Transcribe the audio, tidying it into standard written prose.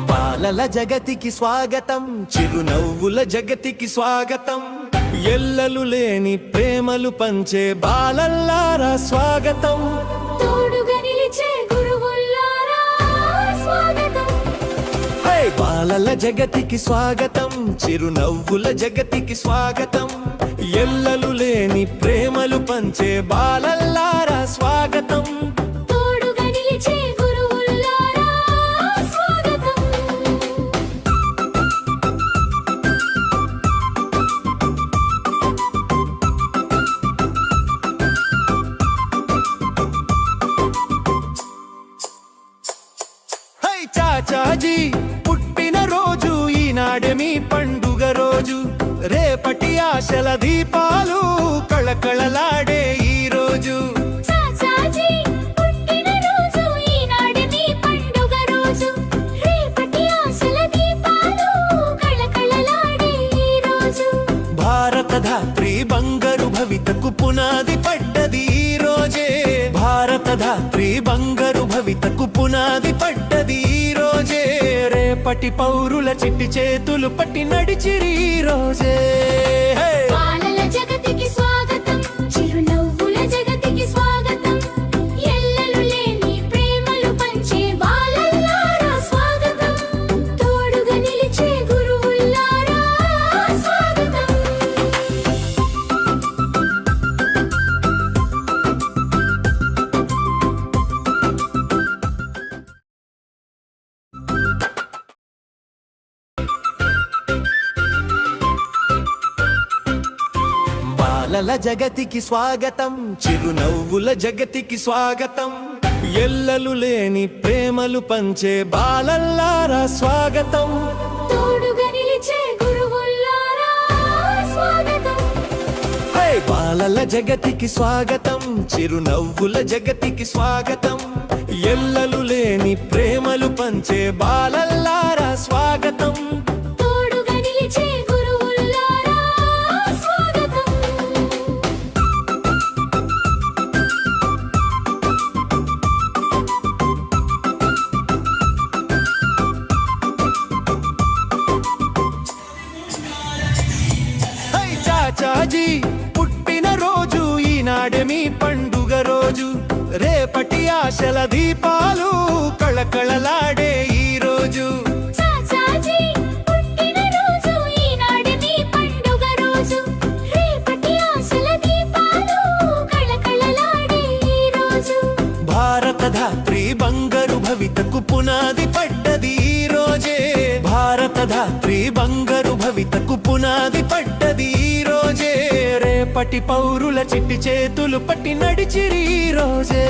బాలల జగతికి స్వాగతం, చిరునవ్వుల జగతికి స్వాగతం, ఎల్లలు లేని ప్రేమలు పంచే బాలల్లారా స్వాగతం, తోడుగా నిలిచే గురువుల్లారా స్వాగతం. బాలల జగతికి స్వాగతం, చిరునవ్వుల జగతికి స్వాగతం, ఎల్లలు లేని ప్రేమలు పంచే బాలల్లారా స్వాగతం, తోడుగా నిలిచే గురువుల్లారా స్వాగతం. హై చాచాజీ పుట్టిన రోజు ఈనాడే మీ పండుగ రోజు, రేపటి ఆశల దీపాలు కళకళలాడే ఈ రోజు. చాచాజీ పుట్టిన రోజు ఈనాడే మీ పండుగ రోజు, రేపటి ఆశల దీపాలు కళకళలాడే ఈ రోజు. భారత ధాత్రి బంగారు భవితకు పునాది పడ్డది ఈ రోజే, భారత ధాత్రి బంగారు భవితకు పునాది పడ్డది ఈ రోజే, రేపటి పౌరుల చిట్టి చేతులు పట్టి నడిచిరి ఈ రోజే. బాలల జగతికి స్వాగతం, చిరునవ్వుల జగతికి స్వాగతం, ఎల్లలు లేని ప్రేమలు పంచే బాలల్లారా స్వాగతం, తోడుగా నిలిచే గురువుల్లారా స్వాగతం. బాలల జగతికి స్వాగతం, చిరునవ్వుల జగతికి స్వాగతం, ఎల్లలు లేని ప్రేమలు పంచే బాలల్లారా స్వాగతం, తోడుగా నిలిచే గురువుల్లారా స్వాగతం. బాలల జగతికి స్వాగతం, చిరునవ్వుల జగతికి స్వాగతం, ఎల్లలు లేని ప్రేమలు పంచే బాలల్లారా స్వాగతం, తోడుగా నిలిచే గురువుల్లారా స్వాగతం. హై చాచాజీ పుట్టిన రోజు ఈనాడే మీ పండుగ రోజు, రేపటి ఆశల దీపాలు కళకళలాడే ఈ రోజు. చాచాజీ పుట్టిన రోజు ఈనాడే మీ పండుగ రోజు, రేపటి ఆశల దీపాలు కళకళలాడే ఈ రోజు. భారత ధాత్రి బంగారు భవితకు పునాది పడ్డది ఈ రోజే, భారత ధాత్రి బంగారు భవితకు పునాది పడ్డది ఈ రోజే, రేపటి పౌరుల చిట్టి చేతులు పట్టి నడిచిరి ఈ రోజే.